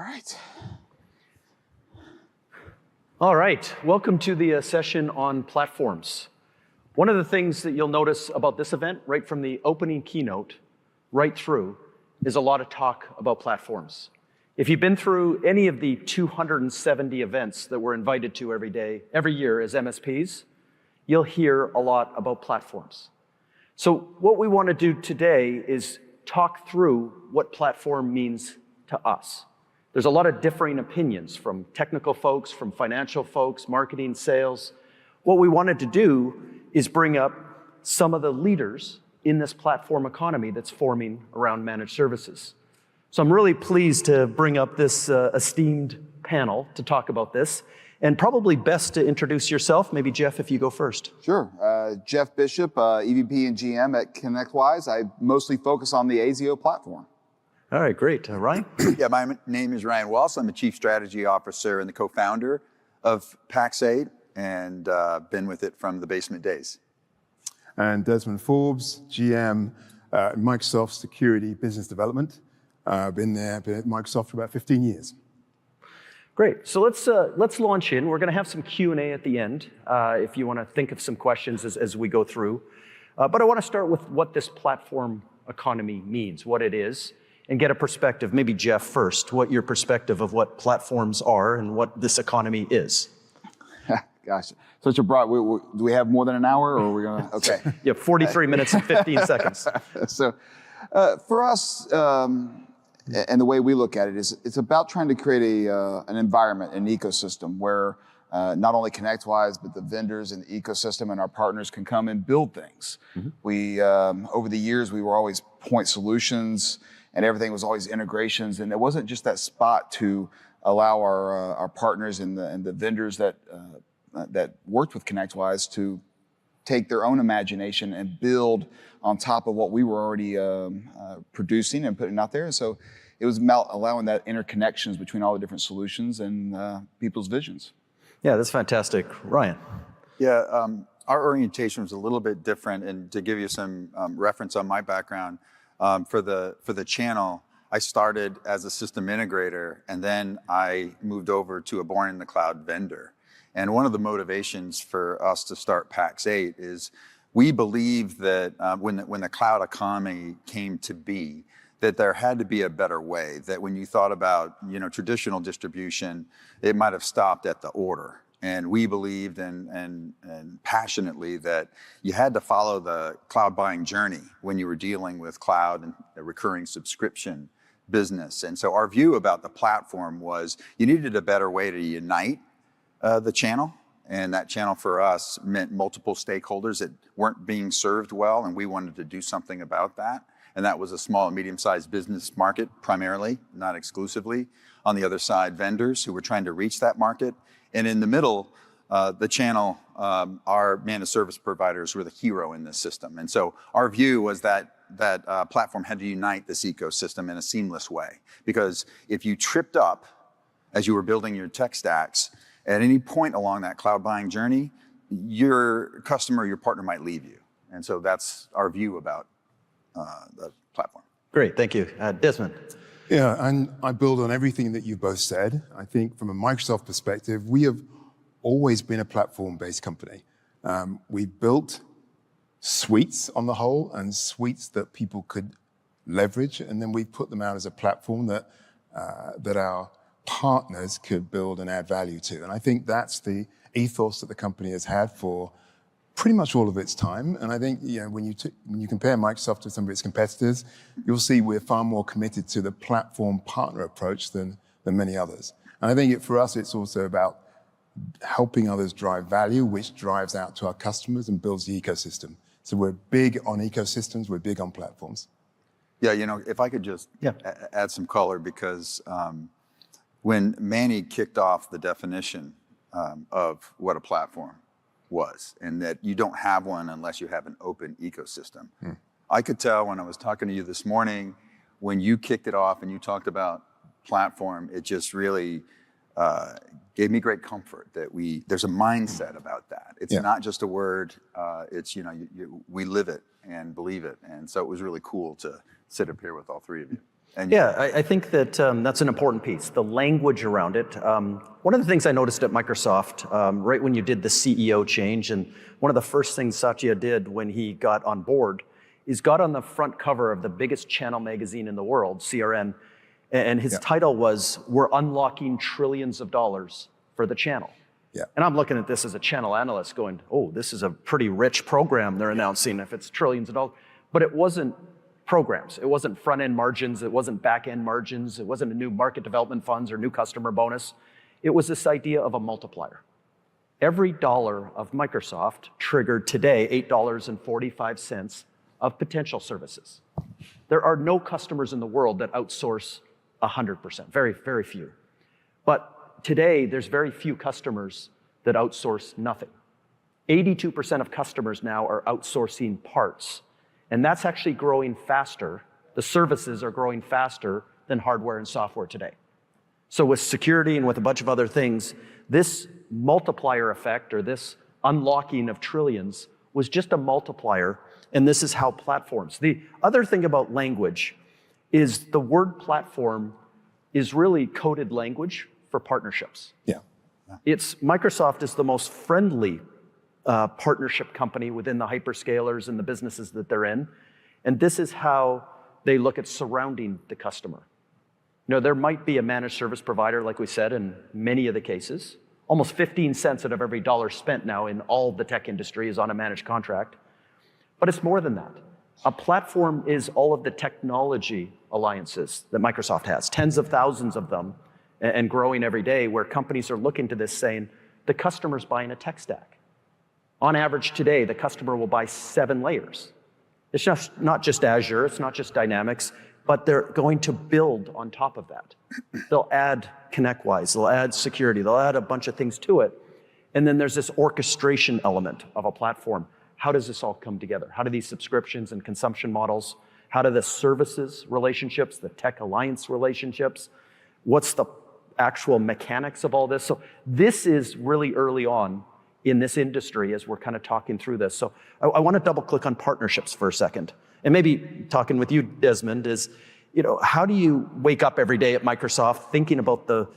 right. All right, welcome to the session on platforms. One of the things that you'll notice about this event, right from the opening keynote right through, is a lot of talk about platforms. If you've been through any of the 270 events that we're invited to every year as MSPs, you'll hear a lot about platforms. So what we want to do today is talk through what platform means to us. There's a lot of differing opinions from technical folks, from financial folks, marketing, sales. What we wanted to do is bring up some of the leaders in this platform economy that's forming around managed services. So I'm really pleased to bring up this esteemed panel to talk about this. And probably best to introduce yourself. Maybe Jeff, if you go first. Sure. Jeff Bishop, EVP and GM at ConnectWise. I mostly focus on the ASIO platform. All right, great. Ryan? Yeah, my name is Ryan Wells. I'm the Chief Strategy Officer and the co-founder of Pax8 and been with it from the basement days. And Desmond Forbes, GM, Microsoft Security Business Development. Been at Microsoft for about 15 years. Great. So let's launch in. We're going to have some Q&A at the end if you want to think of some questions as we go through. But I want to start with what this platform economy means, what it is, and get a perspective. Maybe Jeff first, what your perspective of what platforms are and what this economy is. Gosh, such a broad. Do we have more than an hour, or are we gonna? Okay. Yeah, 43 minutes and 15 seconds. So, for us, and the way we look at it is, it's about trying to create an environment, an ecosystem where not only ConnectWise, but the vendors and the ecosystem and our partners can come and build things. Mm-hmm. We, over the years, we were always point solutions, and everything was always integrations, and it wasn't just that spot to allow our partners and the vendors that worked with ConnectWise to take their own imagination and build on top of what we were already producing and putting out there. And so it was about allowing that interconnections between all the different solutions and people's visions. Yeah, that's fantastic. Ryan? Yeah, our orientation was a little bit different, and to give you some reference on my background, for the channel, I started as a system integrator, and then I moved over to a born-in-the-cloud vendor. And one of the motivations for us to start Pax8 is we believe that when the cloud economy came to be, that there had to be a better way, that when you thought about traditional distribution, it might have stopped at the order. And we believed and passionately that you had to follow the cloud buying journey when you were dealing with cloud and a recurring subscription business. And so our view about the platform was you needed a better way to unite the channel. And that channel for us meant multiple stakeholders that weren't being served well, and we wanted to do something about that. And that was a small and medium-sized business market primarily, not exclusively. On the other side, vendors who were trying to reach that market. And in the middle, the channel, our managed service providers were the hero in this system. And so our view was that platform had to unite this ecosystem in a seamless way. Because if you tripped up as you were building your tech stacks, at any point along that cloud buying journey, your customer, your partner might leave you. And so that's our view about the platform. Great, thank you. Desmond. Yeah, and I build on everything that you both said. I think from a Microsoft perspective, we have always been a platform-based company. We built suites on the whole, and suites that people could leverage, and then we put them out as a platform that our partners could build and add value to. And I think that's the ethos that the company has had for pretty much all of its time. And I think when you compare Microsoft to some of its competitors, you'll see we're far more committed to the platform partner approach than many others. And I think for us, it's also about helping others drive value, which drives out to our customers and builds the ecosystem. So we're big on ecosystems, we're big on platforms. Yeah, if I could just add some color, because when Manny kicked off the definition of what a platform was, and that you don't have one unless you have an open ecosystem. I could tell when I was talking to you this morning, when you kicked it off and you talked about platform, it just really gave me great comfort that there's a mindset about that. It's not just a word, it's, we live it and believe it. And so it was really cool to sit up here with all three of you. And Yeah, I think that that's an important piece, the language around it. One of the things I noticed at Microsoft, right when you did the CEO change, and one of the first things Satya did when he got on board is got on the front cover of the biggest channel magazine in the world, CRN, and his title was, "We're unlocking trillions of dollars for the channel." Yeah. And I'm looking at this as a channel analyst going, oh, this is a pretty rich program they're announcing if it's trillions of dollars. But it wasn't programs. It wasn't front-end margins. It wasn't back-end margins. It wasn't a new market development funds or new customer bonus. It was this idea of a multiplier. Every dollar of Microsoft triggered today $8.45 of potential services. There are no customers in the world that outsource 100%, very, very few. But today, there's very few customers that outsource nothing. 82% of customers now are outsourcing parts, and that's actually growing faster. The services are growing faster than hardware and software today. So with security and with a bunch of other things, this multiplier effect or this unlocking of trillions was just a multiplier, and this is how platforms. The other thing about language is the word platform is really coded language for partnerships. Yeah. Microsoft is the most friendly partnership company within the hyperscalers and the businesses that they're in. And this is how they look at surrounding the customer. You know, there might be a managed service provider, like we said, in many of the cases. Almost 15 cents out of every dollar spent now in all the tech industry is on a managed contract. But it's more than that. A platform is all of the technology alliances that Microsoft has, tens of thousands of them, and growing every day, where companies are looking to this saying, the customer's buying a tech stack. On average today, the customer will buy 7 layers. It's just not just Azure, it's not just Dynamics, but they're going to build on top of that. They'll add ConnectWise, they'll add security, they'll add a bunch of things to it. And then there's this orchestration element of a platform. How does this all come together? How do these subscriptions and consumption models, how do the services relationships, the tech alliance relationships, what's the actual mechanics of all this? So this is really early on in this industry as we're kind of talking through this. So I want to double click on partnerships for a second. And maybe talking with you, Desmond, is, you know, how do you wake up every day at Microsoft thinking about the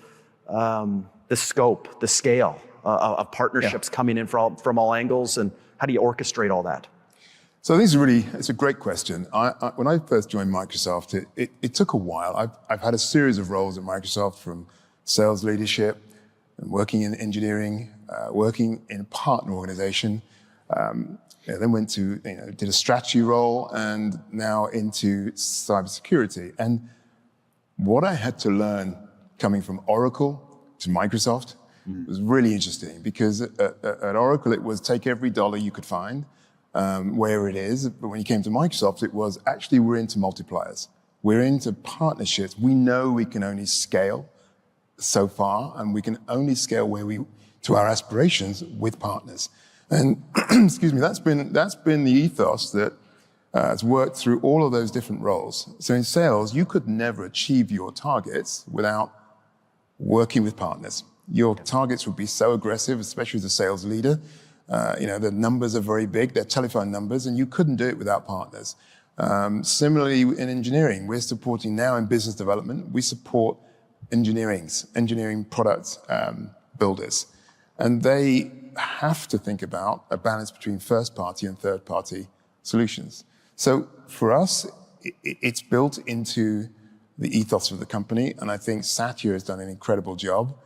scope, the scale of partnerships coming in from all angles, and how do you orchestrate all that? So it's a great question. When I first joined Microsoft, it took a while. I've had a series of roles at Microsoft, from sales leadership, and working in engineering, working in a partner organization, then went to, did a strategy role, and now into cybersecurity. And what I had to learn coming from Oracle to Microsoft was really interesting, because at Oracle, it was take every dollar you could find, where it is. But when you came to Microsoft, it was actually, we're into multipliers. We're into partnerships. We know we can only scale so far, and we can only scale to our aspirations with partners. And excuse me, that's been the ethos that has worked through all of those different roles. So in sales, you could never achieve your targets without working with partners. Your targets would be so aggressive, especially as a sales leader. The numbers are very big, they're telephone numbers, and you couldn't do it without partners. Similarly, in engineering, we're supporting now in business development, we support engineering product builders. And they have to think about a balance between first-party and third-party solutions. So for us, it's built into the ethos of the company, and I think Satya has done an incredible job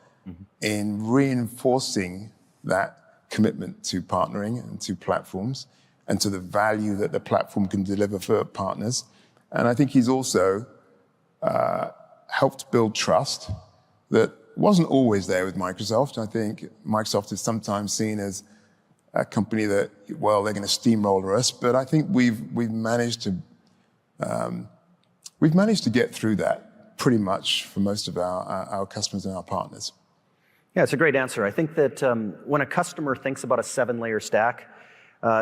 in reinforcing that commitment to partnering and to platforms and to the value that the platform can deliver for partners. And I think he's also helped build trust that wasn't always there with Microsoft. I think Microsoft is sometimes seen as a company that, well, they're going to steamroller us, but I think we've managed to get through that pretty much for most of our customers and our partners. Yeah, it's a great answer. I think that when a customer thinks about a 7-layer stack,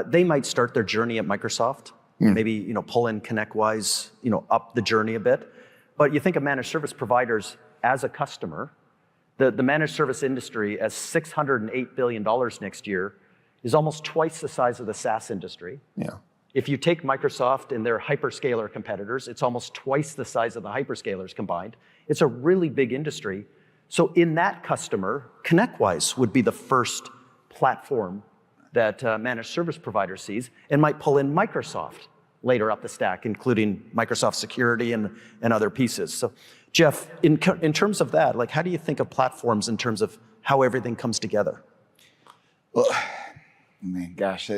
they might start their journey at Microsoft, maybe pull in ConnectWise, up the journey a bit. But you think of managed service providers as a customer. The managed service industry, as $608 billion next year, is almost twice the size of the SaaS industry. Yeah. If you take Microsoft and their hyperscaler competitors, it's almost twice the size of the hyperscalers combined. It's a really big industry. So in that customer, ConnectWise would be the first platform that managed service provider sees and might pull in Microsoft later up the stack, including Microsoft Security and other pieces. So Jeff, in terms of that, like, how do you think of platforms in terms of how everything comes together? Well, I mean, gosh,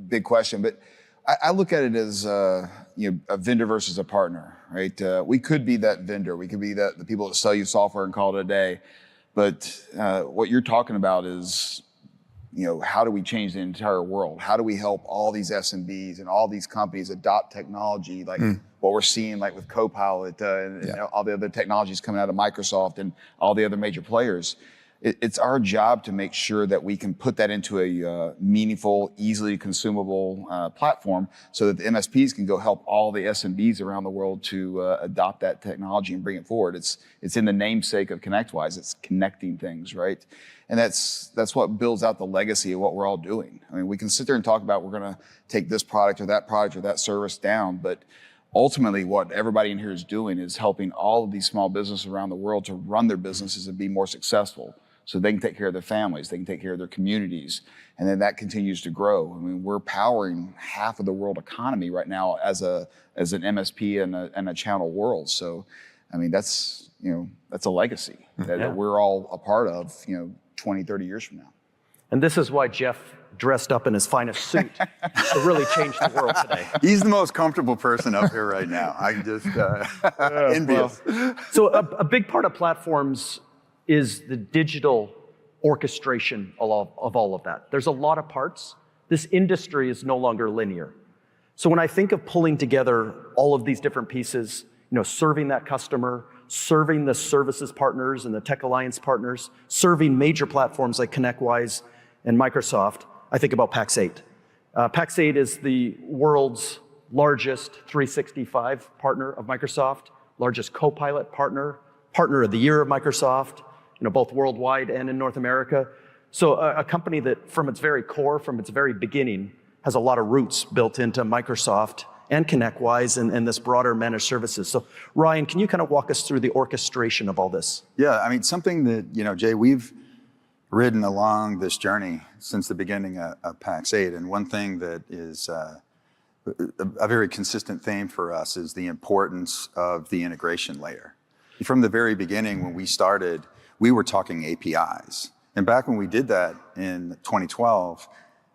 big question, but I look at it as a vendor versus a partner, right? We could be that vendor. We could be the people that sell you software and call it a day. But what you're talking about is, how do we change the entire world? How do we help all these SMBs and all these companies adopt technology like what we're seeing like with Copilot and all the other technologies coming out of Microsoft and all the other major players? It's our job to make sure that we can put that into a meaningful, easily consumable platform so that the MSPs can go help all the SMBs around the world to adopt that technology and bring it forward. It's in the namesake of ConnectWise. It's connecting things, right? And that's what builds out the legacy of what we're all doing. I mean, we can sit there and talk about we're going to take this product or that service down, but ultimately what everybody in here is doing is helping all of these small businesses around the world to run their businesses and be more successful. So they can take care of their families, they can take care of their communities, and then that continues to grow. I mean, we're powering half of the world economy right now as an MSP and a channel world. So, I mean, that's a legacy that we're all a part of, 20, 30 years from now. And this is why Jeff dressed up in his finest suit to really change the world today. He's the most comfortable person up here right now. I'm just envious. So a big part of platforms is the digital orchestration of all of that. There's a lot of parts. This industry is no longer linear. So when I think of pulling together all of these different pieces, serving that customer, serving the services partners and the tech alliance partners, serving major platforms like ConnectWise and Microsoft, I think about Pax8. Pax8 is the world's largest 365 partner of Microsoft, largest Copilot partner of the year of Microsoft, both worldwide and in North America. So a company that from its very core, from its very beginning, has a lot of roots built into Microsoft and ConnectWise and this broader managed services. So Ryan, can you kind of walk us through the orchestration of all this? Yeah, I mean, something that, Jay, we've ridden along this journey since the beginning of Pax8, and one thing that is a very consistent theme for us is the importance of the integration layer. From the very beginning when we started, we were talking APIs. And back when we did that in 2012,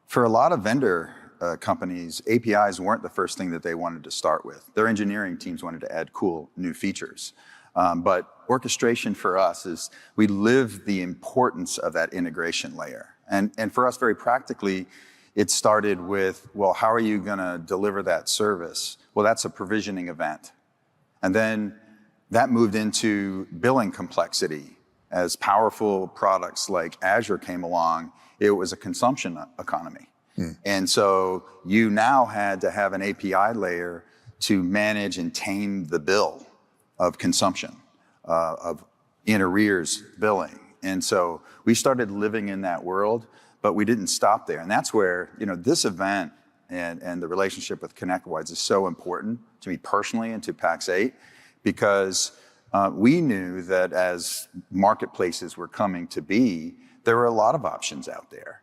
for a lot of vendor companies, APIs weren't the first thing that they wanted to start with. Their engineering teams wanted to add cool new features. But orchestration for us is we live the importance of that integration layer. And for us, very practically, it started with, well, how are you gonna deliver that service? Well, that's a provisioning event. And then that moved into billing complexity. As powerful products like Azure came along, it was a consumption economy. And so you now had to have an API layer to manage and tame the bill of consumption, of in arrears billing. And so we started living in that world, but we didn't stop there. And that's where, this event and the relationship with ConnectWise is so important to me personally and to Pax8, because we knew that as marketplaces were coming to be, there were a lot of options out there.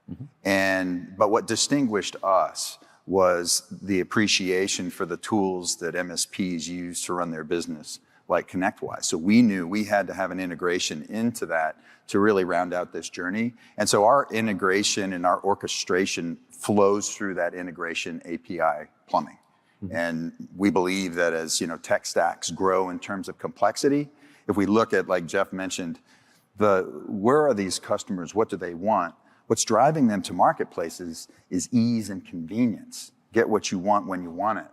But what distinguished us was the appreciation for the tools that MSPs use to run their business, like ConnectWise. So we knew we had to have an integration into that to really round out this journey. And so our integration and our orchestration flows through that integration API plumbing. And we believe that as tech stacks grow in terms of complexity, if we look at, like Jeff mentioned, where are these customers? What do they want? What's driving them to marketplaces is ease and convenience. Get what you want when you want it.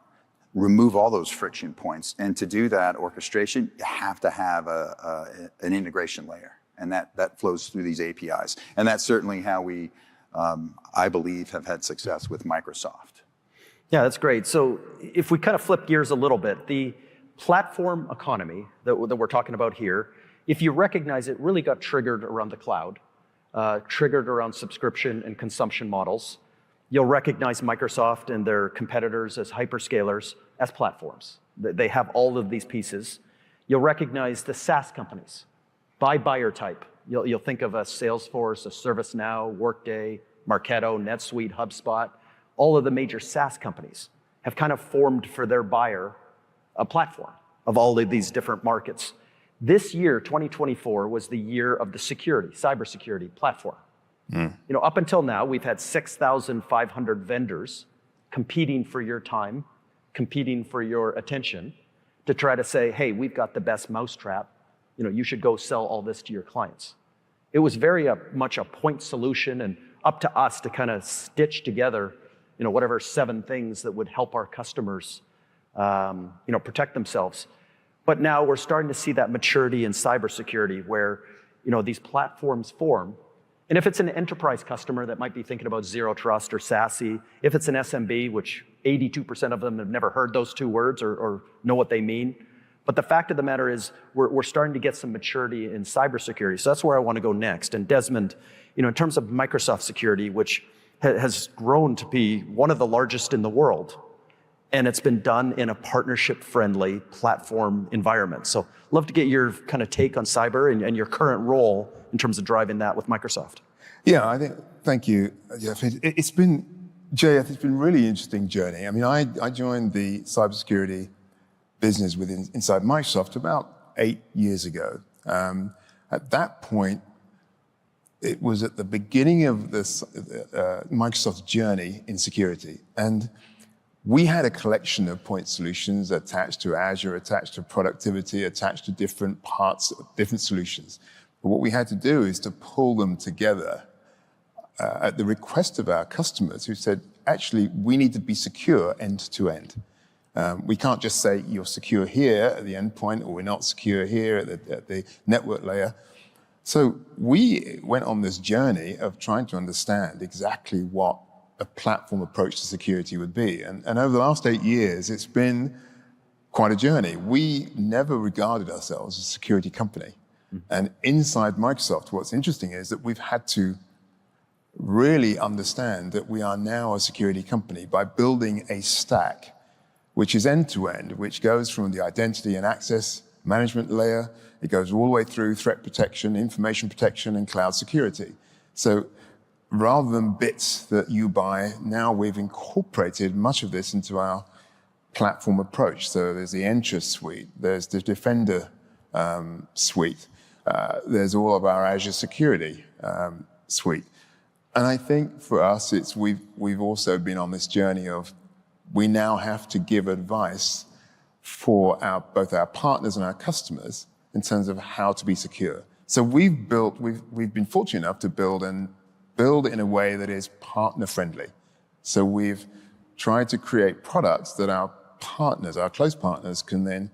Remove all those friction points. And to do that orchestration, you have to have an integration layer. And that flows through these APIs. And that's certainly how we, I believe, have had success with Microsoft. Yeah, that's great. So if we kind of flip gears a little bit, the platform economy that we're talking about here, if you recognize it really got triggered around the cloud, triggered around subscription and consumption models. You'll recognize Microsoft and their competitors as hyperscalers as platforms. They have all of these pieces. You'll recognize the SaaS companies by buyer type. You'll think of a Salesforce, a ServiceNow, Workday, Marketo, NetSuite, HubSpot. All of the major SaaS companies have kind of formed for their buyer a platform of all of these different markets. This year, 2024, was the year of the security, cybersecurity platform. Up until now, we've had 6,500 vendors competing for your time, competing for your attention to try to say, hey, we've got the best mousetrap. You should go sell all this to your clients. It was very much a point solution and up to us to kind of stitch together, whatever 7 things that would help our customers, protect themselves. But now we're starting to see that maturity in cybersecurity where, these platforms form. And if it's an enterprise customer that might be thinking about Zero Trust or SASE, if it's an SMB, which 82% of them have never heard those 2 words or know what they mean. But the fact of the matter is we're starting to get some maturity in cybersecurity. So that's where I want to go next. And Desmond, in terms of Microsoft security, which has grown to be one of the largest in the world, and it's been done in a partnership-friendly platform environment. So love to get your kind of take on cyber and your current role in terms of driving that with Microsoft. Yeah, thank you, Jeff. It's been a really interesting journey. I mean, I joined the cybersecurity business inside Microsoft about 8 years ago. At that point, it was at the beginning of this Microsoft's journey in security. And we had a collection of point solutions attached to Azure, attached to productivity, attached to different parts, different solutions. But what we had to do is to pull them together at the request of our customers who said, actually, we need to be secure end to end. We can't just say you're secure here at the endpoint or we're not secure here at the network layer. So we went on this journey of trying to understand exactly what a platform approach to security would be. And over the last 8 years, it's been quite a journey. We never regarded ourselves as a security company. And inside Microsoft, what's interesting is that we've had to really understand that we are now a security company by building a stack which is end-to-end, which goes from the identity and access management layer, it goes all the way through threat protection, information protection, and cloud security. So rather than bits that you buy, now we've incorporated much of this into our platform approach. So there's the Entra suite, there's the Defender suite, there's all of our Azure security suite. And I think for us, we've also been on this journey of we now have to give advice for both our partners and our customers in terms of how to be secure. So we've been fortunate enough to build in a way that is partner friendly. So we've tried to create products that our partners, our close partners, can then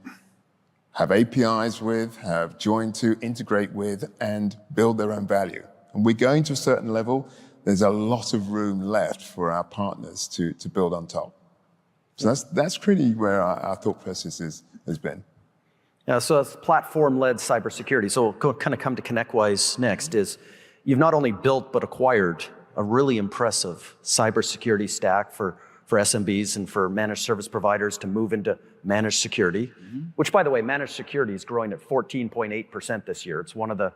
have APIs with, have joined to, integrate with, and build their own value. And we're going to a certain level, there's a lot of room left for our partners to build on top. So that's really where our thought process has been. Yeah, so that's platform-led cybersecurity. So we'll kind of come to ConnectWise next is you've not only built but acquired a really impressive cybersecurity stack for SMBs and for managed service providers to move into managed security, which, by the way, managed security is growing at 14.8% this year. It's one of the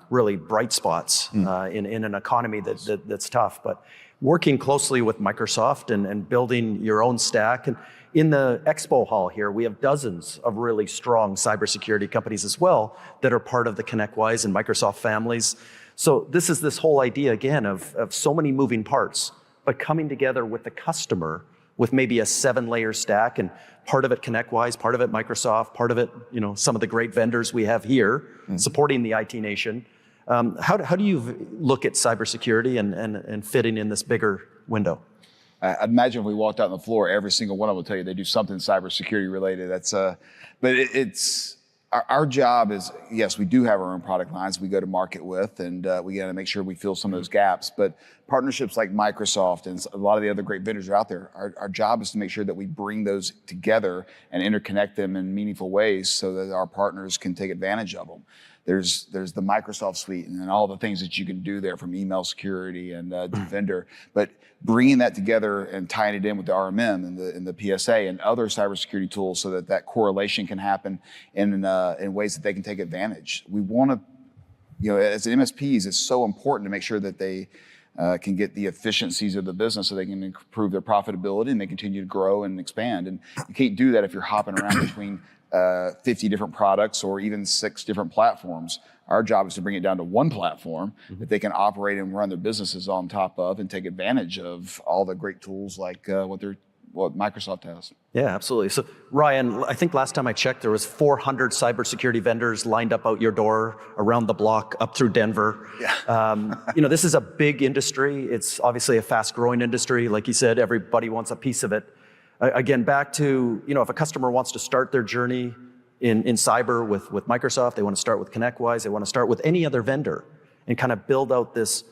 really bright spots in an economy that's tough. But working closely with Microsoft and building your own stack. And in the expo hall here, we have dozens of really strong cybersecurity companies as well that are part of the ConnectWise and Microsoft families. So this is this whole idea, again, of so many moving parts, but coming together with the customer with maybe a 7-layer stack, and part of it ConnectWise, part of it Microsoft, part of it, some of the great vendors we have here supporting the IT nation. How do you look at cybersecurity and fitting in this bigger window? I'd imagine if we walked out on the floor, every single one of them will tell you they do something cybersecurity related. But it's our job is, yes, we do have our own product lines we go to market with, and we got to make sure we fill some of those gaps. But partnerships like Microsoft and a lot of the other great vendors are out there, our job is to make sure that we bring those together and interconnect them in meaningful ways so that our partners can take advantage of them. There's the Microsoft suite and then all the things that you can do there from email security and Defender. But bringing that together and tying it in with the RMM and the PSA and other cybersecurity tools so that correlation can happen in ways that they can take advantage. We want to, as MSPs, it's so important to make sure that they can get the efficiencies of the business so they can improve their profitability and they continue to grow and expand. And you can't do that if you're hopping around between 50 different products or even 6 different platforms. Our job is to bring it down to one platform that they can operate and run their businesses on top of and take advantage of all the great tools like what Microsoft has. Yeah, absolutely. So Ryan, I think last time I checked, there was 400 cybersecurity vendors lined up out your door, around the block, up through Denver. Yeah. This is a big industry. It's obviously a fast-growing industry. Like you said, everybody wants a piece of it. Again, back to, if a customer wants to start their journey in cyber with Microsoft, they want to start with ConnectWise, they want to start with any other vendor and kind of build out this,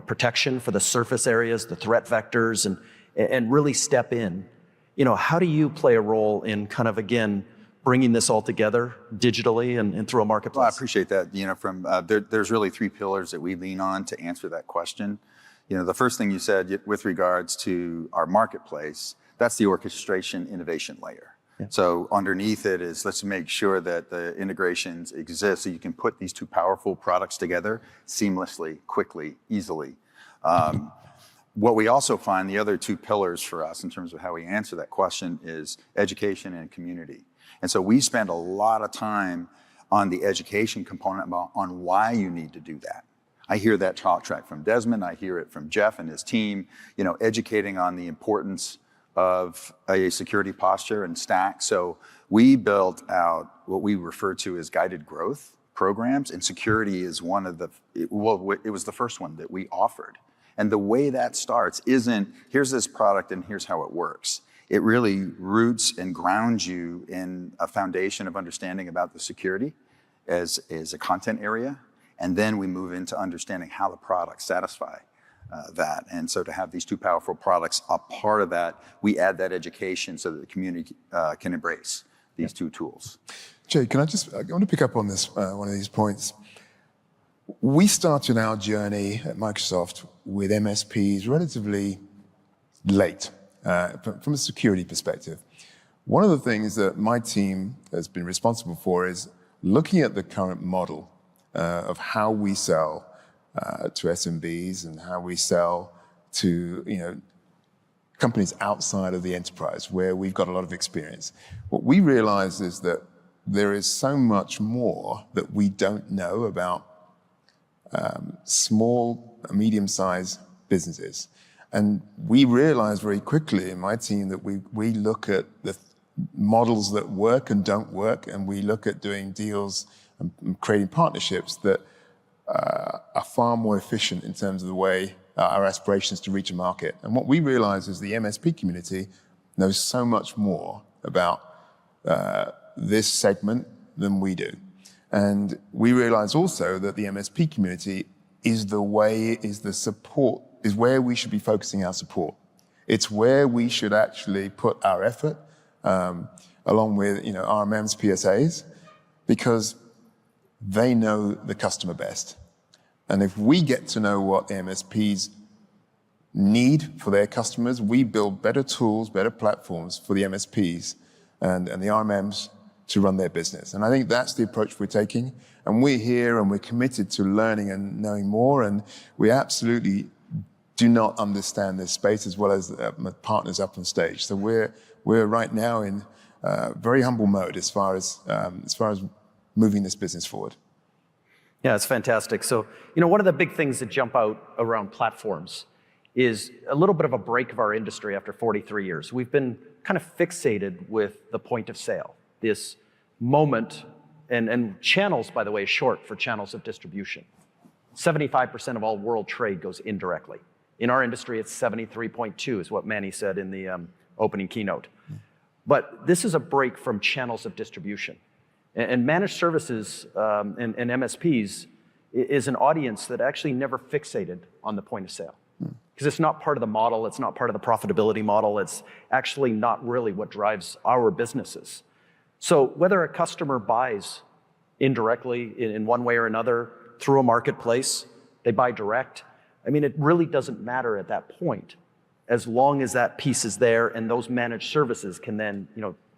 protection for the surface areas, the threat vectors, and really step in. How do you play a role in kind of, again, bringing this all together digitally and through a marketplace? Well, I appreciate that. There's really 3 pillars that we lean on to answer that question. The first thing you said with regards to our marketplace, that's the orchestration innovation layer. Yeah. So underneath it is, let's make sure that the integrations exist so you can put these 2 powerful products together seamlessly, quickly, easily. What we also find, the other 2 pillars for us in terms of how we answer that question is education and community. And so we spend a lot of time on the education component on why you need to do that. I hear that talk track from Desmond, I hear it from Jeff and his team, educating on the importance of a security posture and stack. So we built out what we refer to as guided growth programs, and security is it was the first one that we offered. And the way that starts isn't, here's this product and here's how it works. It really roots and grounds you in a foundation of understanding about the security as a content area. And then we move into understanding how the products satisfy that. And so to have these 2 powerful products, a part of that, we add that education so that the community can embrace these 2 tools. Jay, I want to pick up on this, one of these points. We started our journey at Microsoft with MSPs relatively late from a security perspective. One of the things that my team has been responsible for is looking at the current model of how we sell to SMBs and how we sell to companies outside of the enterprise where we've got a lot of experience. What we realize is that there is so much more that we don't know about small, medium-sized businesses. And we realized very quickly in my team that we look at the models that work and don't work, and we look at doing deals and creating partnerships that are far more efficient in terms of the way our aspirations to reach a market. And what we realize is the MSP community knows so much more about this segment than we do. And we realize also that the MSP community is where we should be focusing our support. It's where we should actually put our effort, along with RMMs, PSAs, because they know the customer best. And if we get to know what the MSPs need for their customers, we build better tools, better platforms for the MSPs and the RMMs to run their business. And I think that's the approach we're taking. And we're here and we're committed to learning and knowing more. And we absolutely do not understand this space as well as partners up on stage. So we're right now in very humble mode as far as moving this business forward. Yeah, it's fantastic. So, one of the big things that jump out around platforms is a little bit of a break of our industry after 43 years. We've been kind of fixated with the point of sale, this moment, and channels, by the way, is short for channels of distribution. 75% of all world trade goes indirectly. In our industry, it's 73.2 is what Manny said in the opening keynote. But this is a break from channels of distribution. And managed services and MSPs is an audience that actually never fixated on the point of sale. Because it's not part of the model, it's not part of the profitability model, it's actually not really what drives our businesses. So whether a customer buys indirectly in one way or another through a marketplace. They buy direct. I mean, it really doesn't matter at that point, as long as that piece is there and those managed services can then,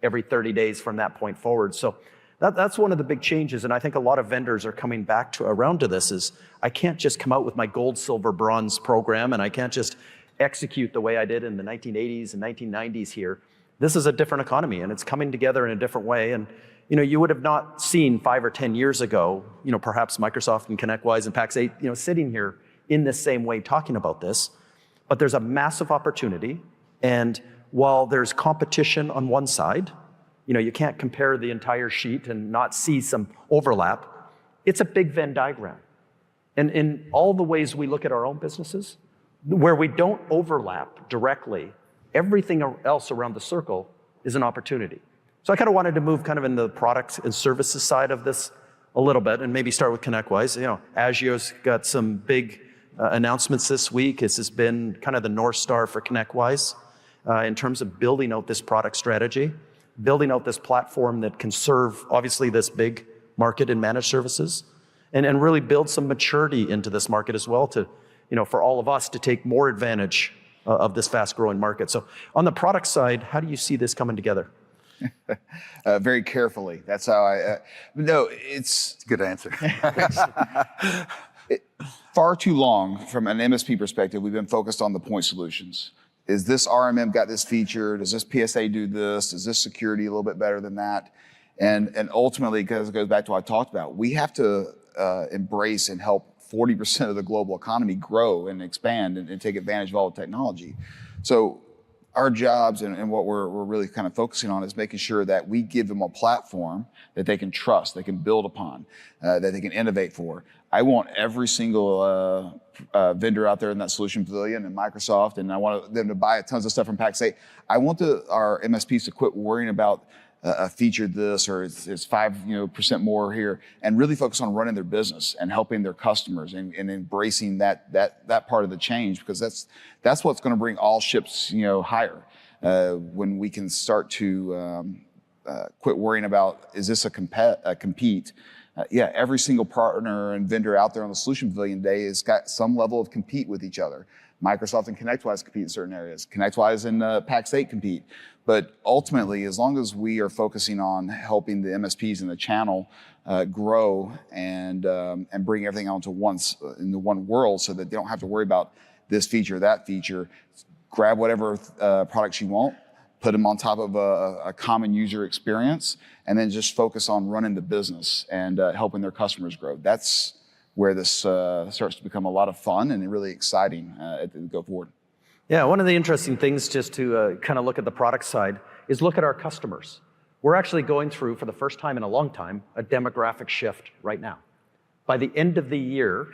every 30 days from that point forward. So that's one of the big changes, and I think a lot of vendors are coming back around to this is, I can't just come out with my gold, silver, bronze program, and I can't just execute the way I did in the 1980s and 1990s here. This is a different economy, and it's coming together in a different way. And you would have not seen 5 or 10 years ago, perhaps Microsoft and ConnectWise and Pax8, sitting here in this same way talking about this. But there's a massive opportunity, and while there's competition on one side, you can't compare the entire sheet and not see some overlap. It's a big Venn diagram. And in all the ways we look at our own businesses, where we don't overlap directly, everything else around the circle is an opportunity. So I kind of wanted to move kind of in the products and services side of this a little bit, and maybe start with ConnectWise. Agio's got some big announcements this week. This has been kind of the North Star for ConnectWise in terms of building out this product strategy, building out this platform that can serve, obviously, this big market in managed services, and really build some maturity into this market as well to, for all of us to take more advantage of this fast-growing market. So on the product side, how do you see this coming together? Very carefully. That's how it's a good answer. Far too long, from an MSP perspective, we've been focused on the point solutions. Is this RMM got this feature? Does this PSA do this? Is this security a little bit better than that? And ultimately, because it goes back to what I talked about, we have to embrace and help 40% of the global economy grow and expand and take advantage of all the technology. So our jobs and what we're really kind of focusing on is making sure that we give them a platform that they can trust, they can build upon, that they can innovate for. I want every single vendor out there in that solution pavilion and Microsoft, and I want them to buy tons of stuff from Pax8. I want our MSPs to quit worrying about a feature this or it's 5% more here, and really focus on running their business and helping their customers and embracing that part of the change, because that's what's going to bring all ships higher. When we can start to quit worrying about, is this a compete? Every single partner and vendor out there on the solution pavilion today has got some level of compete with each other. Microsoft and ConnectWise compete in certain areas. ConnectWise and Pax8 compete. But ultimately, as long as we are focusing on helping the MSPs in the channel grow and bring everything onto into one world, so that they don't have to worry about this feature, that feature, grab whatever products you want, put them on top of a common user experience, and then just focus on running the business and helping their customers grow. That's where this starts to become a lot of fun and really exciting as we go forward. Yeah, one of the interesting things, just to kind of look at the product side, is look at our customers. We're actually going through, for the first time in a long time, a demographic shift right now. By the end of the year,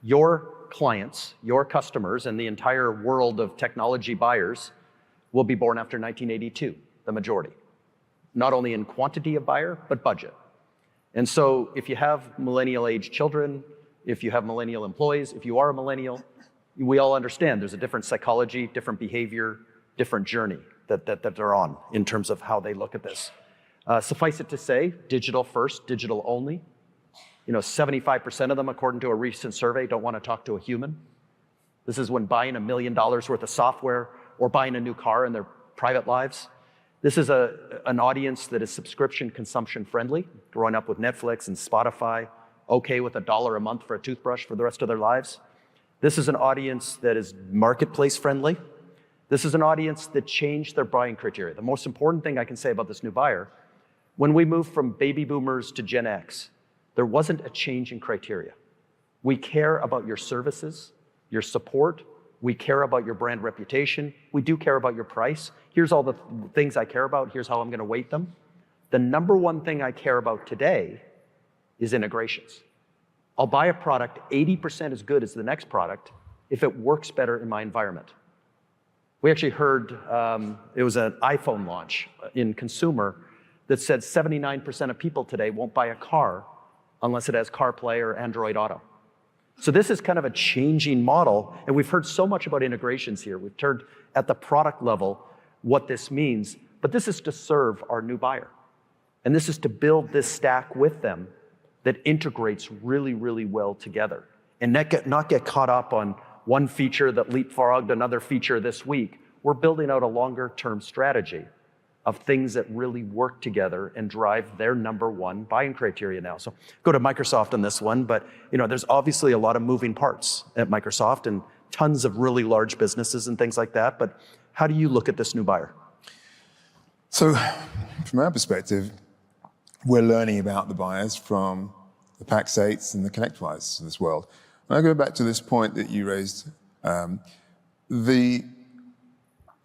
your clients, your customers, and the entire world of technology buyers will be born after 1982, the majority. Not only in quantity of buyer, but budget. And so if you have millennial-age children, if you have millennial employees, if you are a millennial, we all understand there's a different psychology, different behavior, different journey that they're on in terms of how they look at this. Suffice it to say, digital first, digital only. 75% of them, according to a recent survey, don't want to talk to a human. This is when buying $1 million worth of software or buying a new car in their private lives. This is an audience that is subscription consumption friendly, growing up with Netflix and Spotify, okay with $1 a month for a toothbrush for the rest of their lives. This is an audience that is marketplace friendly. This is an audience that changed their buying criteria. The most important thing I can say about this new buyer, when we moved from baby boomers to Gen X, there wasn't a change in criteria. We care about your services, your support. We care about your brand reputation. We do care about your price. Here's all the things I care about. Here's how I'm going to weight them. The number one thing I care about today is integrations. I'll buy a product 80% as good as the next product if it works better in my environment. We actually heard, it was an iPhone launch in consumer that said 79% of people today won't buy a car unless it has CarPlay or Android Auto. So this is kind of a changing model, and we've heard so much about integrations here. We've heard at the product level what this means, but this is to serve our new buyer. And this is to build this stack with them that integrates really, really well together and not get caught up on one feature that leapfrogged another feature this week. We're building out a longer term strategy of things that really work together and drive their number one buying criteria now. So go to Microsoft on this one, but there's obviously a lot of moving parts at Microsoft and tons of really large businesses and things like that. But how do you look at this new buyer? So from our perspective, we're learning about the buyers from the Pax8s and the ConnectWise of this world. And I go back to this point that you raised.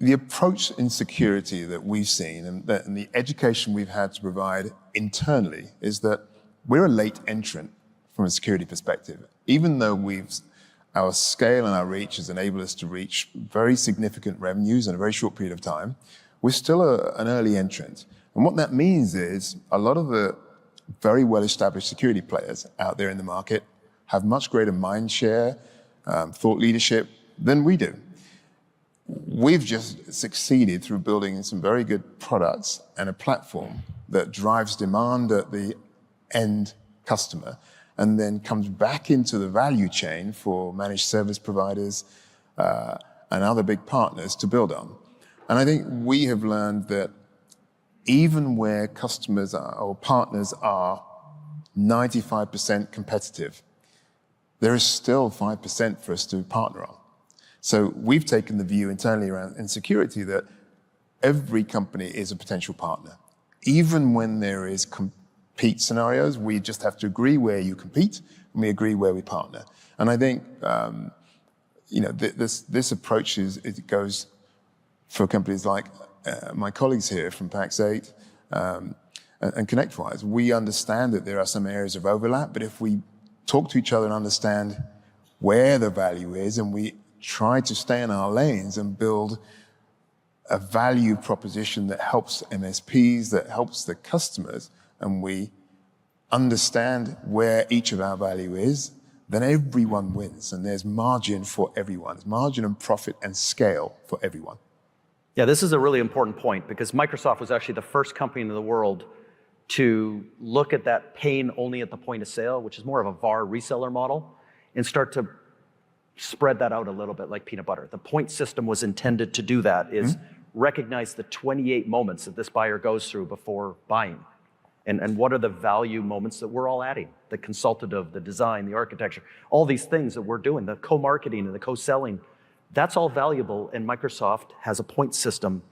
The approach in security that we've seen and the education we've had to provide internally is that we're a late entrant from a security perspective. Even though our scale and our reach has enabled us to reach very significant revenues in a very short period of time, we're still an early entrant. And what that means is a lot of the very well-established security players out there in the market have much greater mind share, thought leadership than we do. We've just succeeded through building some very good products and a platform that drives demand at the end customer and then comes back into the value chain for managed service providers and other big partners to build on. And I think we have learned that even where customers or partners are 95% competitive, there is still 5% for us to partner on. So we've taken the view internally around in security that every company is a potential partner. Even when there is compete scenarios, we just have to agree where you compete and we agree where we partner. And I think this approach it goes for companies like my colleagues here from Pax8 and ConnectWise. We understand that there are some areas of overlap, but if we talk to each other and understand where the value is and we try to stay in our lanes and build a value proposition that helps MSPs, that helps the customers, and we understand where each of our value is, then everyone wins. And there's margin for everyone. There's margin and profit and scale for everyone. Yeah, this is a really important point because Microsoft was actually the first company in the world to look at that pain only at the point of sale, which is more of a VAR reseller model, and start to spread that out a little bit like peanut butter. The point system was intended to do that, is recognize the 28 moments that this buyer goes through before buying. And what are the value moments that we're all adding? The consultative, the design, the architecture, all these things that we're doing, the co-marketing and the co-selling, that's all valuable, and Microsoft has a point system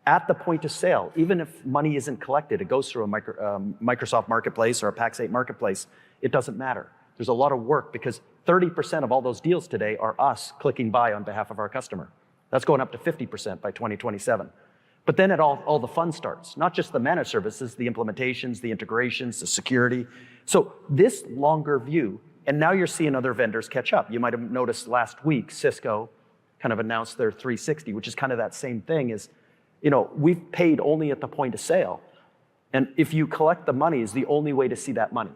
at the point of sale. Even if money isn't collected, it goes through a Microsoft marketplace or a Pax8 marketplace, it doesn't matter. There's a lot of work because 30% of all those deals today are us clicking buy on behalf of our customer. That's going up to 50% by 2027. But then all the fun starts, not just the managed services, the implementations, the integrations, the security. So this longer view, and now you're seeing other vendors catch up. You might have noticed last week, Cisco kind of announced their 360, which is kind of that same thing is, we've paid only at the point of sale. And if you collect the money is the only way to see that money.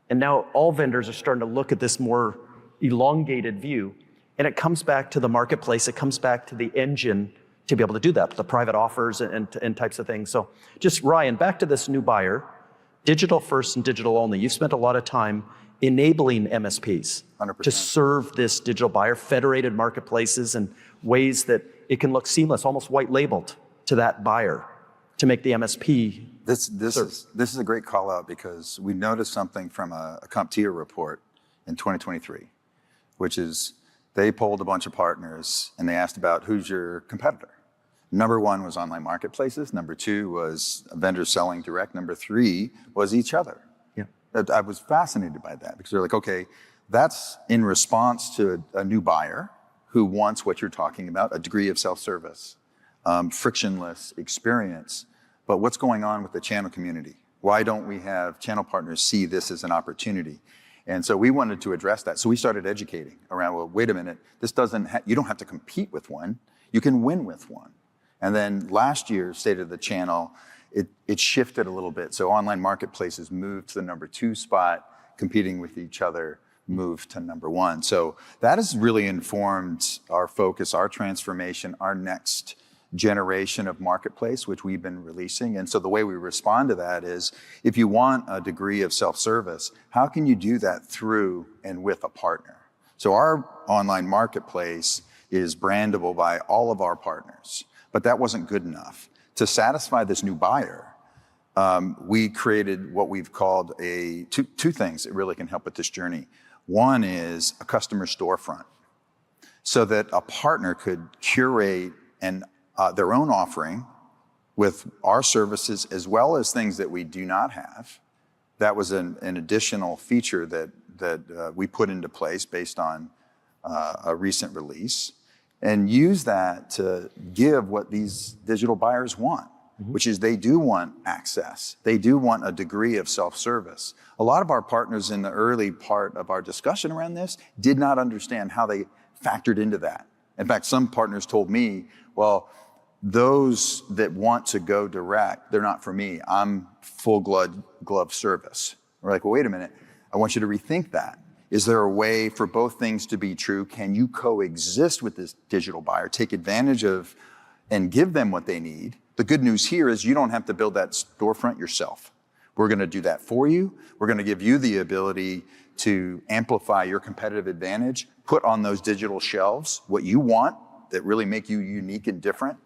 And now all vendors are starting to look at this more elongated view, and it comes back to the marketplace, it comes back to the engine to be able to do that, the private offers and types of things. So just Ryan, back to this new buyer, digital first and digital only. You've spent a lot of time enabling MSPs 100%. To serve this digital buyer, federated marketplaces and ways that it can look seamless, almost white labeled to that buyer to make the MSP. This is a great call out because we noticed something from a CompTIA report in 2023, which is they polled a bunch of partners and they asked about who's your competitor. Number one was online marketplaces. Number two was vendors selling direct. Number three was each other. Yeah. I was fascinated by that because they're like, okay, that's in response to a new buyer who wants what you're talking about, a degree of self-service, frictionless experience. But what's going on with the channel community? Why don't we have channel partners see this as an opportunity? And so we wanted to address that. So we started educating around, well, wait a minute, you don't have to compete with one, you can win with one. And then last year's State of the Channel, it shifted a little bit. So online marketplaces moved to the number 2 spot, competing with each other, moved to number 1. So that has really informed our focus, our transformation, our next generation of marketplace, which we've been releasing. And so the way we respond to that is, if you want a degree of self-service, how can you do that through and with a partner? So our online marketplace is brandable by all of our partners, but that wasn't good enough. To satisfy this new buyer, we created what we've called two things that really can help with this journey. One is a customer storefront, so that a partner could curate their own offering with our services, as well as things that we do not have. That was an additional feature that we put into place based on a recent release, and use that to give what these digital buyers want, which is they do want access. They do want a degree of self-service. A lot of our partners in the early part of our discussion around this did not understand how they factored into that. In fact, some partners told me, well, those that want to go direct, they're not for me. I'm full glove service. We're like, well, wait a minute. I want you to rethink that. Is there a way for both things to be true? Can you coexist with this digital buyer, take advantage of and give them what they need? The good news here is you don't have to build that storefront yourself. We're going to do that for you. We're going to give you the ability to amplify your competitive advantage, put on those digital shelves what you want that really make you unique and different.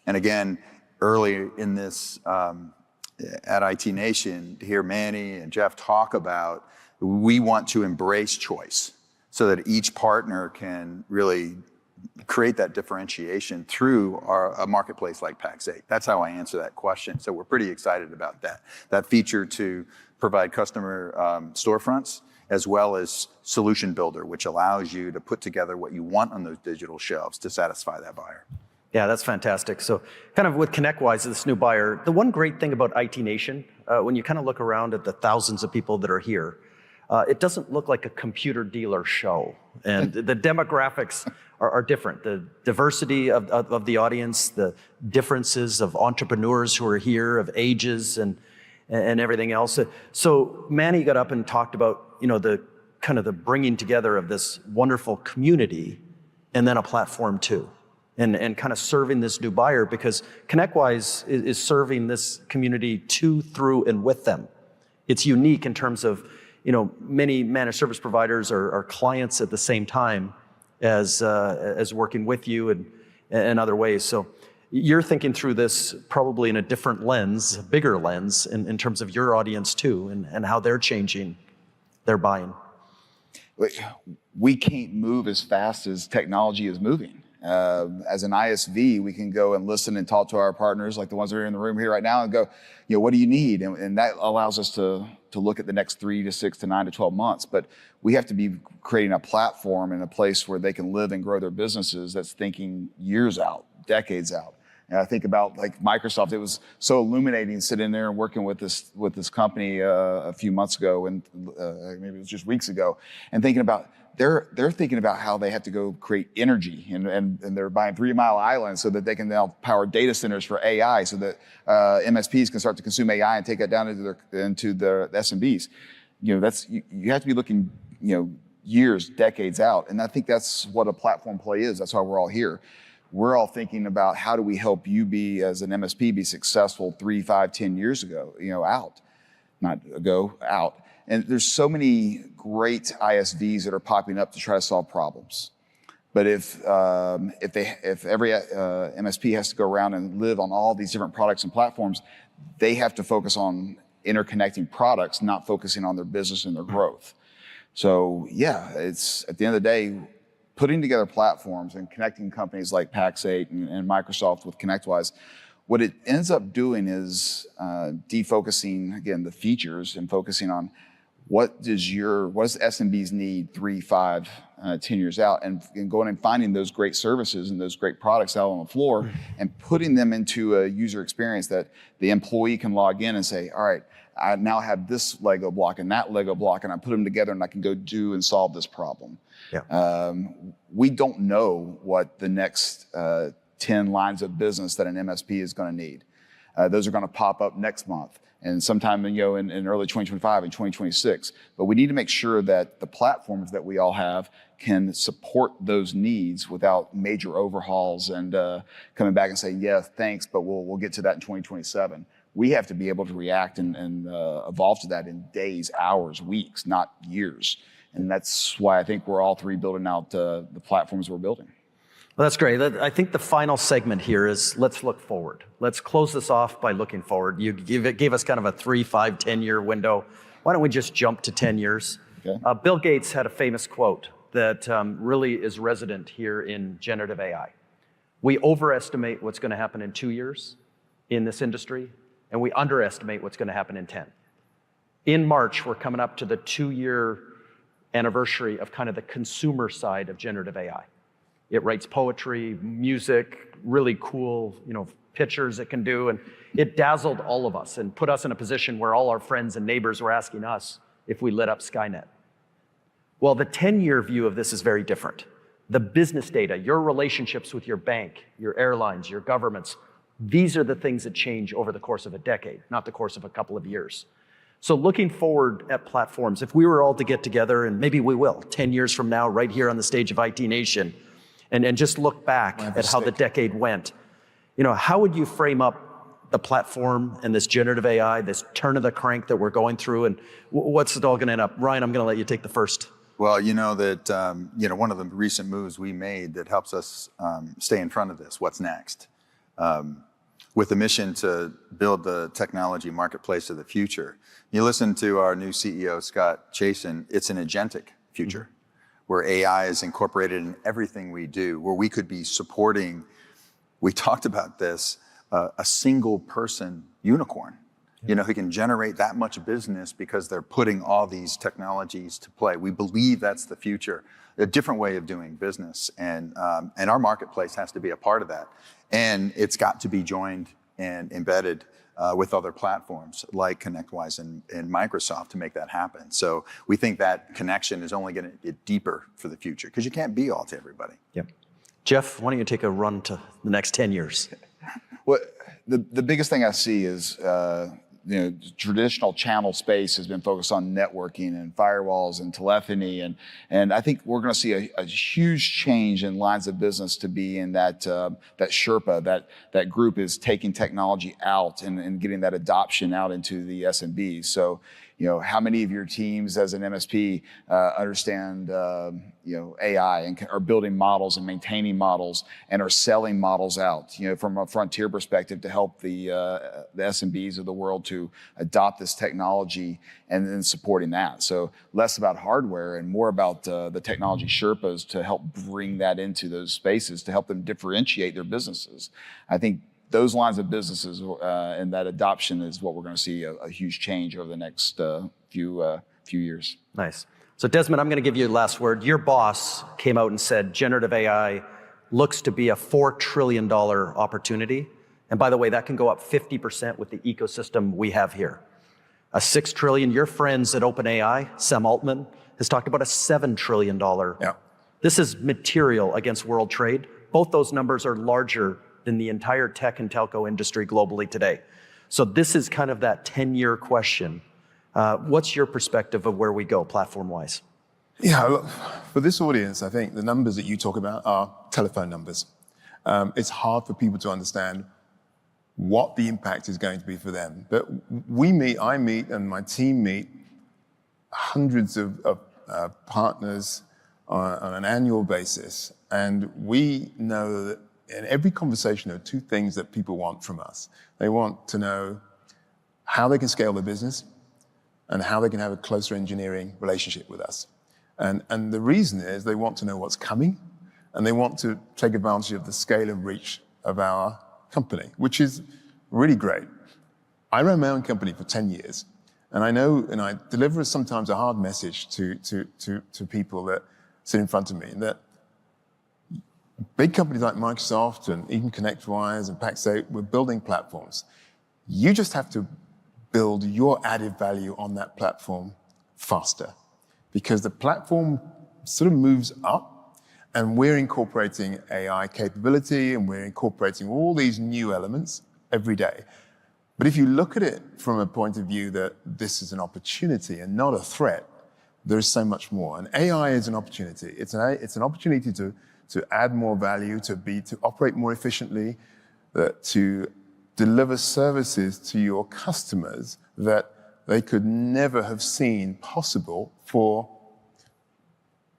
And again, early in this at IT Nation, to hear Manny and Jeff talk about, we want to embrace choice so that each partner can really create that differentiation through a marketplace like Pax8. That's how I answer that question. So we're pretty excited about that feature to provide customer storefronts, as well as Solution Builder, which allows you to put together what you want on those digital shelves to satisfy that buyer. Yeah, that's fantastic. So kind of with ConnectWise, this new buyer, the one great thing about IT Nation, when you kind of look around at the thousands of people that are here, it doesn't look like a computer dealer show. And the demographics are different. The diversity of the audience, the differences of entrepreneurs who are here, of ages and everything else. So Manny got up and talked about, the kind of the bringing together of this wonderful community and then a platform too. And kind of serving this new buyer, because ConnectWise is serving this community to, through, and with them. It's unique in terms of, many managed service providers are clients at the same time as working with you and other ways. So you're thinking through this probably in a different lens, a bigger lens in terms of your audience too, and how they're changing their buying. We can't move as fast as technology is moving. As an ISV, we can go and listen and talk to our partners, like the ones that are in the room here right now, and go, what do you need? And that allows us to look at the next 3 to 6 to 9 to 12 months. But we have to be creating a platform and a place where they can live and grow their businesses that's thinking years out, decades out. And I think about like Microsoft. It was so illuminating sitting there and working with this company a few months ago, and maybe it was just weeks ago, and thinking about they're thinking about how they have to go create energy, and they're buying 3 Mile Island so that they can now power data centers for AI, so that MSPs can start to consume AI and take that down into the SMBs. You have to be looking years, decades out, and I think that's what a platform play is. That's why we're all here. We're all thinking about how do we help you be, as an MSP, be successful 3, 5, 10 years ago, out. And there's so many great ISVs that are popping up to try to solve problems. But if every MSP has to go around and live on all these different products and platforms, they have to focus on interconnecting products, not focusing on their business and their growth. So yeah, it's at the end of the day, putting together platforms and connecting companies like Pax8 and Microsoft with ConnectWise. What it ends up doing is defocusing, again, the features and focusing on what does SMBs need 3, 5, 10 years out, and going and finding those great services and those great products out on the floor and putting them into a user experience that the employee can log in and say, all right, I now have this Lego block and that Lego block, and I put them together and I can go do and solve this problem. Yeah. We don't know what the next 10 lines of business that an MSP is going to need. Those are going to pop up next month and sometime in early 2025 and 2026. But we need to make sure that the platforms that we all have can support those needs without major overhauls and coming back and saying, yeah, thanks, but we'll get to that in 2027. We have to be able to react and evolve to that in days, hours, weeks, not years. And that's why I think we're all three building out the platforms we're building. Well, that's great. I think the final segment here is let's look forward. Let's close this off by looking forward. You gave us kind of a 3, 5, 10-year window. Why don't we just jump to 10 years? Okay. Bill Gates had a famous quote that really is resident here in generative AI. We overestimate what's going to happen in 2 years in this industry, and we underestimate what's going to happen in 10. In March, we're coming up to the 2-year anniversary of kind of the consumer side of generative AI. It writes poetry, music, really cool, pictures it can do, and it dazzled all of us and put us in a position where all our friends and neighbors were asking us if we lit up Skynet. Well, the 10-year view of this is very different. The business data, your relationships with your bank, your airlines, your governments, these are the things that change over the course of a decade, not the course of a couple of years. So looking forward at platforms, if we were all to get together, and maybe we will, 10 years from now, right here on the stage of IT Nation, and just look back at how the decade went, how would you frame up the platform and this generative AI, this turn of the crank that we're going through, and what's it all going to end up? Ryan, I'm going to let you take the first. Well, that one of the recent moves we made that helps us stay in front of this, what's next, with the mission to build the technology marketplace of the future. You listen to our new CEO, Scott Chasen, it's an agentic future where AI is incorporated in everything we do, where we could be supporting, we talked about this, a single person unicorn, who can generate that much business because they're putting all these technologies to play. We believe that's the future, a different way of doing business. And our marketplace has to be a part of that. And it's got to be joined and embedded with other platforms like ConnectWise and Microsoft to make that happen. So we think that connection is only going to get deeper for the future because you can't be all to everybody. Yep. Jeff, why don't you take a run to the next 10 years? Well, the biggest thing I see is traditional channel space has been focused on networking and firewalls and telephony, and I think we're going to see a huge change in lines of business to be in that Sherpa, that group is taking technology out and getting that adoption out into the SMBs. So, how many of your teams as an MSP understand AI and are building models and maintaining models and are selling models out, from a frontier perspective to help the SMBs of the world to adopt this technology and then supporting that. So less about hardware and more about the technology Sherpas to help bring that into those spaces to help them differentiate their businesses. I think those lines of businesses and that adoption is what we're going to see a huge change over the next few years. Nice. So Desmond, I'm going to give you the last word. Your boss came out and said generative AI looks to be a $4 trillion opportunity. And by the way, that can go up 50% with the ecosystem we have here. A $6 trillion, your friends at OpenAI, Sam Altman, has talked about a $7 trillion. Yeah. This is material against world trade. Both those numbers are larger than the entire tech and telco industry globally today. So this is kind of that 10-year question. What's your perspective of where we go platform-wise? Yeah, look, for this audience, I think the numbers that you talk about are telephone numbers. It's hard for people to understand what the impact is going to be for them. But I meet, and my team meet hundreds of partners on an annual basis. And we know that in every conversation, there are two things that people want from us. They want to know how they can scale their business and how they can have a closer engineering relationship with us. And the reason is they want to know what's coming, and they want to take advantage of the scale and reach of our company, which is really great. I ran my own company for 10 years, and I know, and I deliver sometimes a hard message to people that sit in front of me, that big companies like Microsoft and even ConnectWise and Pax8, we're building platforms. You just have to build your added value on that platform faster, because the platform sort of moves up, and we're incorporating AI capability, and we're incorporating all these new elements every day. But if you look at it from a point of view that this is an opportunity and not a threat, there is so much more. And AI is an opportunity. It's an opportunity to add more value, to operate more efficiently, to deliver services to your customers that they could never have seen possible for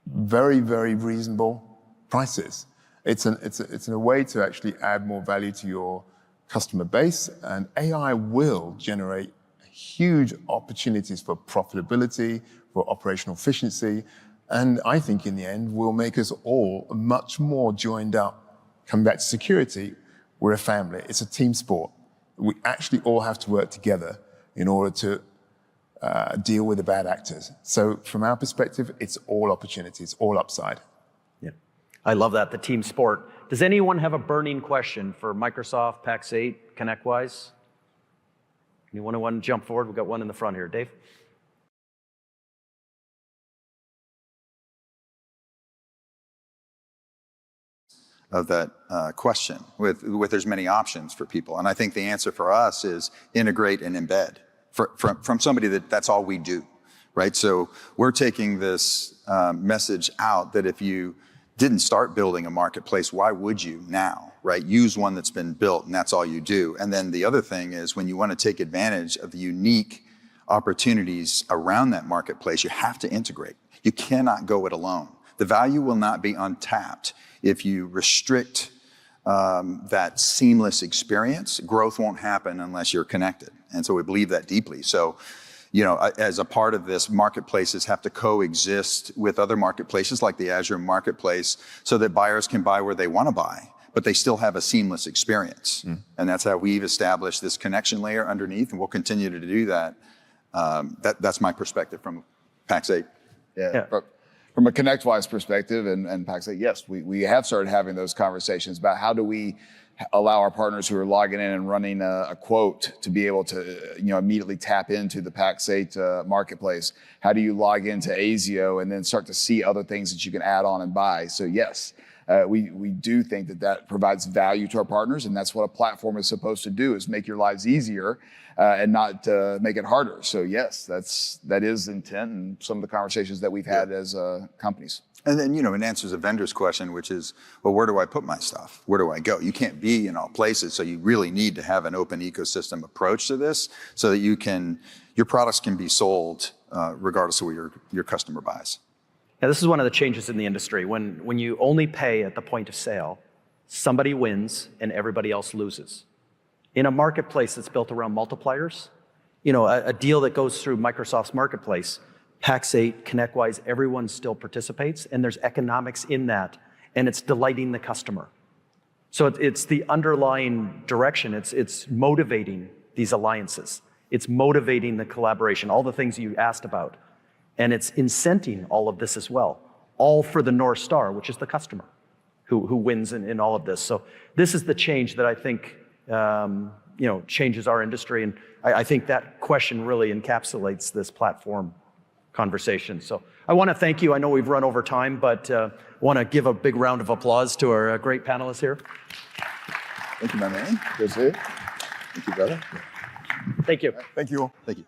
very, very reasonable prices. It's a way to actually add more value to your customer base, and AI will generate huge opportunities for profitability, for operational efficiency, and I think in the end will make us all much more joined up. Coming back to security, we're a family. It's a team sport. We actually all have to work together in order to deal with the bad actors. So from our perspective, it's all opportunities, all upside. Yeah, I love that, the team sport. Does anyone have a burning question for Microsoft, Pax8, ConnectWise? Anyone want to jump forward? We've got one in the front here. Dave? Of that question with there's many options for people. And I think the answer for us is integrate and embed from somebody that's all we do, right? So we're taking this message out that if you didn't start building a marketplace, why would you now, right? Use one that's been built and that's all you do. And then the other thing is when you want to take advantage of the unique opportunities around that marketplace, you have to integrate. You cannot go it alone. The value will not be untapped if you restrict that seamless experience. Growth won't happen unless you're connected. And so we believe that deeply. So, as a part of this, marketplaces have to coexist with other marketplaces like the Azure Marketplace so that buyers can buy where they want to buy, but they still have a seamless experience. And that's how we've established this connection layer underneath, and we'll continue to do that. That's my perspective from Pax8. Yeah. From a ConnectWise perspective and Pax8, yes, we have started having those conversations about how do we allow our partners who are logging in and running a quote to be able to immediately tap into the Pax8 marketplace. How do you log into ASIO and then start to see other things that you can add on and buy? So yes, we do think that provides value to our partners, and that's what a platform is supposed to do, is make your lives easier and not make it harder. So yes, that is intent and some of the conversations that we've had as companies. And then, it answers a vendor's question, which is, well, where do I put my stuff? Where do I go? You can't be in all places, so you really need to have an open ecosystem approach to this so that your products can be sold regardless of where your customer buys. Now, this is one of the changes in the industry. When you only pay at the point of sale, somebody wins and everybody else loses. In a marketplace that's built around multipliers, a deal that goes through Microsoft's marketplace, Pax8, ConnectWise, everyone still participates, and there's economics in that, and it's delighting the customer. So it's the underlying direction. It's motivating these alliances. It's motivating the collaboration, all the things you asked about. And it's incenting all of this as well, all for the North Star, which is the customer who wins in all of this. So this is the change that I think changes our industry. And I think that question really encapsulates this platform conversation. So I want to thank you. I know we've run over time, but want to give a big round of applause to our great panelists here. Thank you, my man. Good to see you. Thank you, brother. Thank you. Thank you all. Thank you.